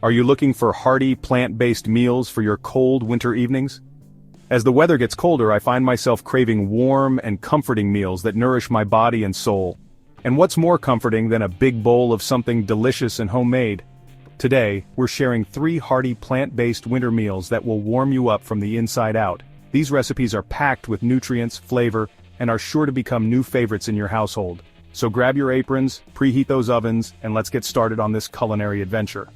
Are you looking for hearty, plant-based meals for your cold winter evenings? As the weather gets colder, I find myself craving warm and comforting meals that nourish my body and soul. And what's more comforting than a big bowl of something delicious and homemade? Today, we're sharing 3 hearty plant-based winter meals that will warm you up from the inside out. These recipes are packed with nutrients, flavor, and are sure to become new favorites in your household. So grab your aprons, preheat those ovens, and let's get started on this culinary adventure.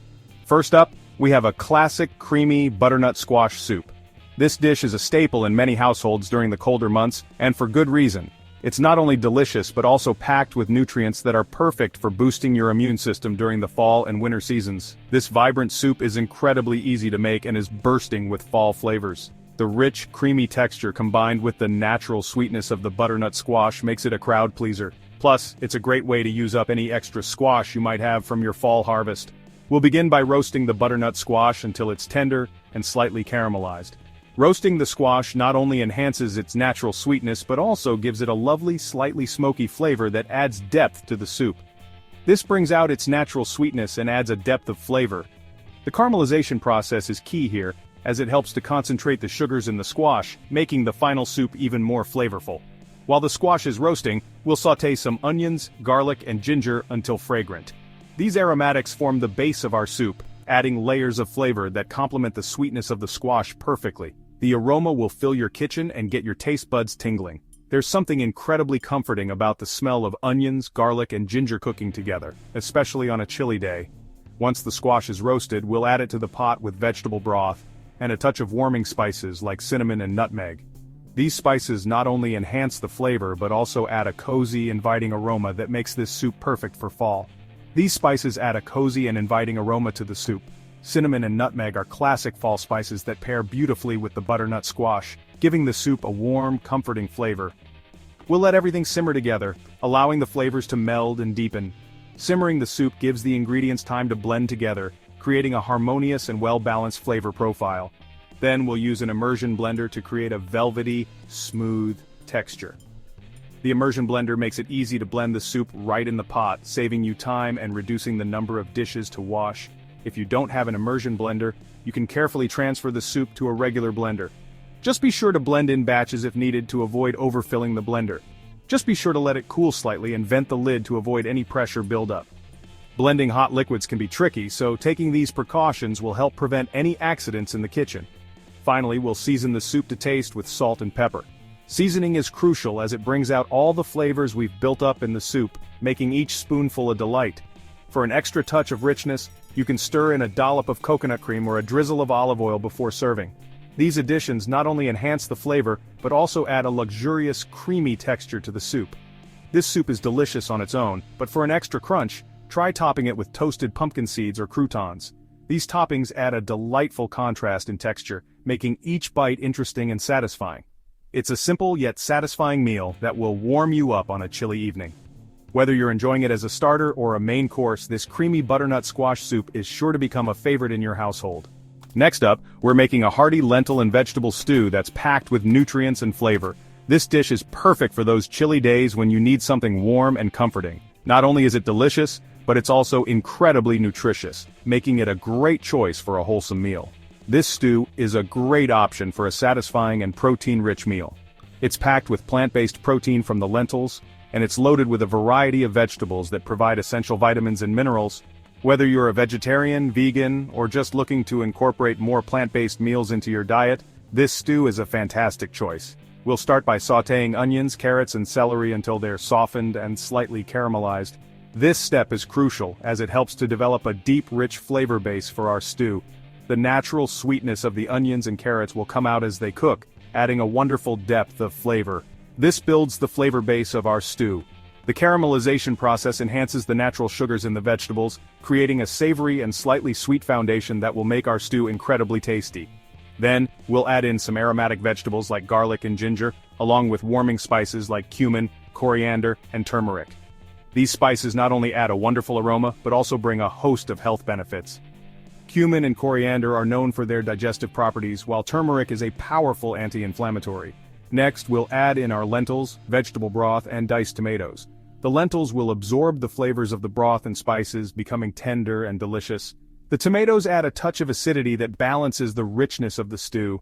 First up, we have a classic creamy butternut squash soup. This dish is a staple in many households during the colder months, and for good reason. It's not only delicious but also packed with nutrients that are perfect for boosting your immune system during the fall and winter seasons. This vibrant soup is incredibly easy to make and is bursting with fall flavors. The rich, creamy texture combined with the natural sweetness of the butternut squash makes it a crowd pleaser. Plus, it's a great way to use up any extra squash you might have from your fall harvest. We'll begin by roasting the butternut squash until it's tender and slightly caramelized. Roasting the squash not only enhances its natural sweetness but also gives it a lovely, slightly smoky flavor that adds depth to the soup. This brings out its natural sweetness and adds a depth of flavor. The caramelization process is key here, as it helps to concentrate the sugars in the squash, making the final soup even more flavorful. While the squash is roasting, we'll sauté some onions, garlic, and ginger until fragrant. These aromatics form the base of our soup, adding layers of flavor that complement the sweetness of the squash perfectly. The aroma will fill your kitchen and get your taste buds tingling. There's something incredibly comforting about the smell of onions, garlic, and ginger cooking together, especially on a chilly day. Once the squash is roasted, we'll add it to the pot with vegetable broth and a touch of warming spices like cinnamon and nutmeg. These spices not only enhance the flavor but also add a cozy, inviting aroma that makes this soup perfect for fall. These spices add a cozy and inviting aroma to the soup. Cinnamon and nutmeg are classic fall spices that pair beautifully with the butternut squash, giving the soup a warm, comforting flavor. We'll let everything simmer together, allowing the flavors to meld and deepen. Simmering the soup gives the ingredients time to blend together, creating a harmonious and well-balanced flavor profile. Then we'll use an immersion blender to create a velvety, smooth texture. The immersion blender makes it easy to blend the soup right in the pot, saving you time and reducing the number of dishes to wash. If you don't have an immersion blender, you can carefully transfer the soup to a regular blender. Just be sure to blend in batches if needed to avoid overfilling the blender. Just be sure to let it cool slightly and vent the lid to avoid any pressure buildup. Blending hot liquids can be tricky, so taking these precautions will help prevent any accidents in the kitchen. Finally, we'll season the soup to taste with salt and pepper. Seasoning is crucial as it brings out all the flavors we've built up in the soup, making each spoonful a delight. For an extra touch of richness, you can stir in a dollop of coconut cream or a drizzle of olive oil before serving. These additions not only enhance the flavor, but also add a luxurious, creamy texture to the soup. This soup is delicious on its own, but for an extra crunch, try topping it with toasted pumpkin seeds or croutons. These toppings add a delightful contrast in texture, making each bite interesting and satisfying. It's a simple yet satisfying meal that will warm you up on a chilly evening. Whether you're enjoying it as a starter or a main course, this creamy butternut squash soup is sure to become a favorite in your household. Next up, we're making a hearty lentil and vegetable stew that's packed with nutrients and flavor. This dish is perfect for those chilly days when you need something warm and comforting. Not only is it delicious, but it's also incredibly nutritious, making it a great choice for a wholesome meal. This stew is a great option for a satisfying and protein-rich meal. It's packed with plant-based protein from the lentils, and it's loaded with a variety of vegetables that provide essential vitamins and minerals. Whether you're a vegetarian, vegan, or just looking to incorporate more plant-based meals into your diet, this stew is a fantastic choice. We'll start by sautéing onions, carrots, and celery until they're softened and slightly caramelized. This step is crucial as it helps to develop a deep, rich flavor base for our stew. The natural sweetness of the onions and carrots will come out as they cook, adding a wonderful depth of flavor. This builds the flavor base of our stew. The caramelization process enhances the natural sugars in the vegetables, creating a savory and slightly sweet foundation that will make our stew incredibly tasty. Then, we'll add in some aromatic vegetables like garlic and ginger, along with warming spices like cumin, coriander, and turmeric. These spices not only add a wonderful aroma, but also bring a host of health benefits. Cumin and coriander are known for their digestive properties, while turmeric is a powerful anti-inflammatory. Next, we'll add in our lentils, vegetable broth, and diced tomatoes. The lentils will absorb the flavors of the broth and spices, becoming tender and delicious. The tomatoes add a touch of acidity that balances the richness of the stew.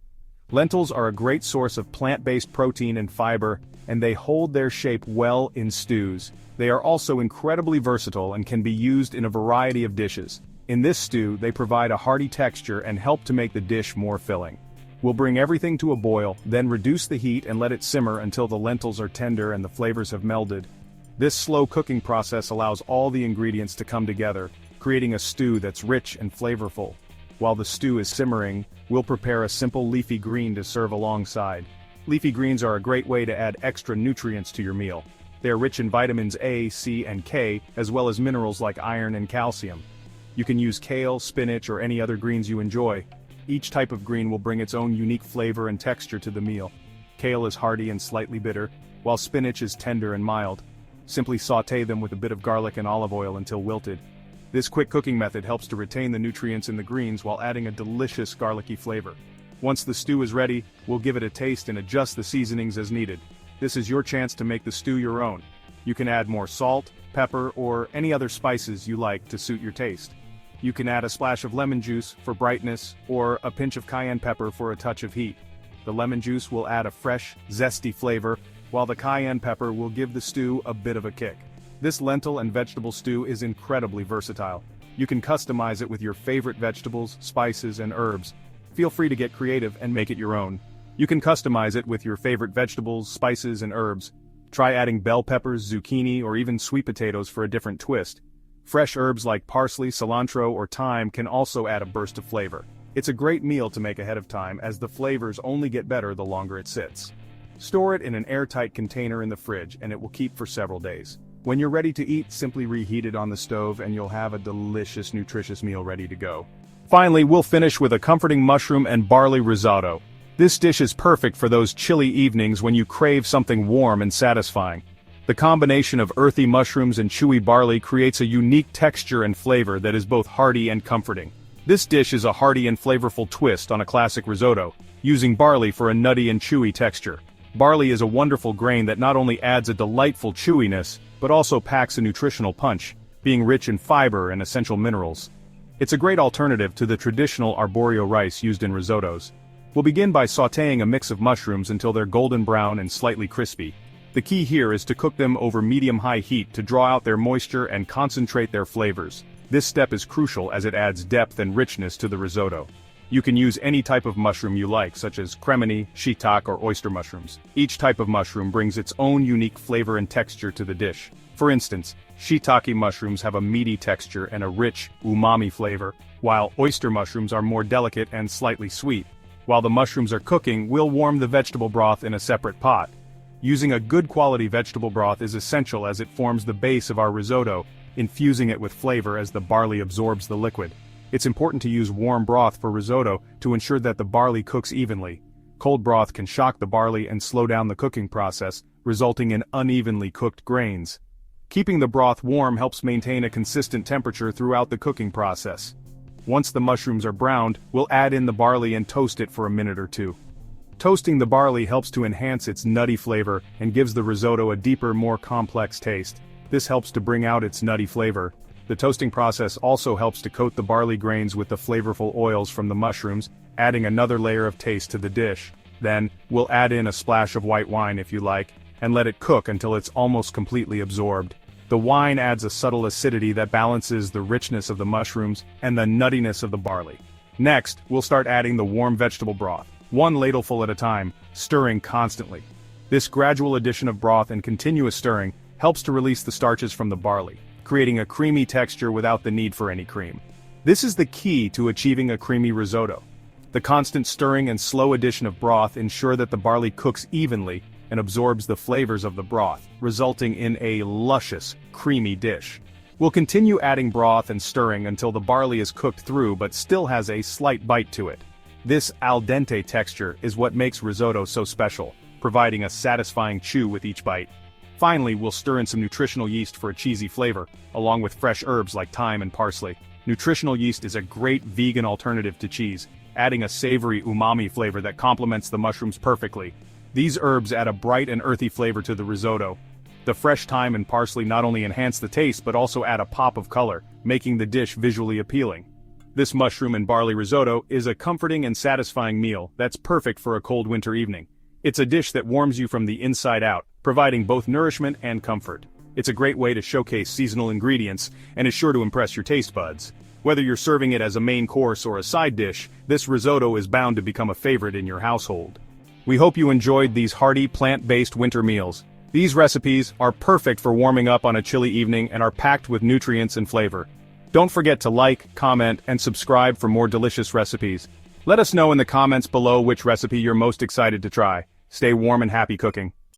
Lentils are a great source of plant-based protein and fiber, and they hold their shape well in stews. They are also incredibly versatile and can be used in a variety of dishes. In this stew, they provide a hearty texture and help to make the dish more filling. We'll bring everything to a boil, then reduce the heat and let it simmer until the lentils are tender and the flavors have melded. This slow cooking process allows all the ingredients to come together, creating a stew that's rich and flavorful. While the stew is simmering, we'll prepare a simple leafy green to serve alongside. Leafy greens are a great way to add extra nutrients to your meal. They are rich in vitamins A, C, and K, as well as minerals like iron and calcium. You can use kale, spinach, or any other greens you enjoy. Each type of green will bring its own unique flavor and texture to the meal. Kale is hearty and slightly bitter, while spinach is tender and mild. Simply sauté them with a bit of garlic and olive oil until wilted. This quick cooking method helps to retain the nutrients in the greens while adding a delicious garlicky flavor. Once the stew is ready, we'll give it a taste and adjust the seasonings as needed. This is your chance to make the stew your own. You can add more salt, pepper, or any other spices you like to suit your taste. You can add a splash of lemon juice for brightness, or a pinch of cayenne pepper for a touch of heat. The lemon juice will add a fresh, zesty flavor, while the cayenne pepper will give the stew a bit of a kick. This lentil and vegetable stew is incredibly versatile. You can customize it with your favorite vegetables, spices, and herbs. Feel free to get creative and make it your own. You can customize it with your favorite vegetables, spices, and herbs. Try adding bell peppers, zucchini, or even sweet potatoes for a different twist. Fresh herbs like parsley, cilantro, or thyme can also add a burst of flavor. It's a great meal to make ahead of time, as the flavors only get better the longer it sits. Store it in an airtight container in the fridge and it will keep for several days. When you're ready to eat, simply reheat it on the stove and you'll have a delicious, nutritious meal ready to go. Finally, we'll finish with a comforting mushroom and barley risotto. This dish is perfect for those chilly evenings when you crave something warm and satisfying. The combination of earthy mushrooms and chewy barley creates a unique texture and flavor that is both hearty and comforting. This dish is a hearty and flavorful twist on a classic risotto, using barley for a nutty and chewy texture. Barley is a wonderful grain that not only adds a delightful chewiness, but also packs a nutritional punch, being rich in fiber and essential minerals. It's a great alternative to the traditional arborio rice used in risottos. We'll begin by sautéing a mix of mushrooms until they're golden brown and slightly crispy. The key here is to cook them over medium-high heat to draw out their moisture and concentrate their flavors. This step is crucial as it adds depth and richness to the risotto. You can use any type of mushroom you like, such as cremini, shiitake, or oyster mushrooms. Each type of mushroom brings its own unique flavor and texture to the dish. For instance, shiitake mushrooms have a meaty texture and a rich, umami flavor, while oyster mushrooms are more delicate and slightly sweet. While the mushrooms are cooking, we'll warm the vegetable broth in a separate pot. Using a good quality vegetable broth is essential as it forms the base of our risotto, infusing it with flavor as the barley absorbs the liquid. It's important to use warm broth for risotto to ensure that the barley cooks evenly. Cold broth can shock the barley and slow down the cooking process, resulting in unevenly cooked grains. Keeping the broth warm helps maintain a consistent temperature throughout the cooking process. Once the mushrooms are browned, we'll add in the barley and toast it for a minute or two. Toasting the barley helps to enhance its nutty flavor and gives the risotto a deeper, more complex taste. This helps to bring out its nutty flavor. The toasting process also helps to coat the barley grains with the flavorful oils from the mushrooms, adding another layer of taste to the dish. Then, we'll add in a splash of white wine if you like, and let it cook until it's almost completely absorbed. The wine adds a subtle acidity that balances the richness of the mushrooms and the nuttiness of the barley. Next, we'll start adding the warm vegetable broth, one ladleful at a time, stirring constantly. This gradual addition of broth and continuous stirring helps to release the starches from the barley, creating a creamy texture without the need for any cream. This is the key to achieving a creamy risotto. The constant stirring and slow addition of broth ensure that the barley cooks evenly and absorbs the flavors of the broth, resulting in a luscious, creamy dish. We'll continue adding broth and stirring until the barley is cooked through but still has a slight bite to it. This al dente texture is what makes risotto so special, providing a satisfying chew with each bite. Finally, we'll stir in some nutritional yeast for a cheesy flavor, along with fresh herbs like thyme and parsley. Nutritional yeast is a great vegan alternative to cheese, adding a savory umami flavor that complements the mushrooms perfectly. These herbs add a bright and earthy flavor to the risotto. The fresh thyme and parsley not only enhance the taste but also add a pop of color, making the dish visually appealing. This mushroom and barley risotto is a comforting and satisfying meal that's perfect for a cold winter evening. It's a dish that warms you from the inside out, providing both nourishment and comfort. It's a great way to showcase seasonal ingredients and is sure to impress your taste buds. Whether you're serving it as a main course or a side dish, this risotto is bound to become a favorite in your household. We hope you enjoyed these hearty plant-based winter meals. These recipes are perfect for warming up on a chilly evening and are packed with nutrients and flavor. Don't forget to like, comment, and subscribe for more delicious recipes. Let us know in the comments below which recipe you're most excited to try. Stay warm and happy cooking.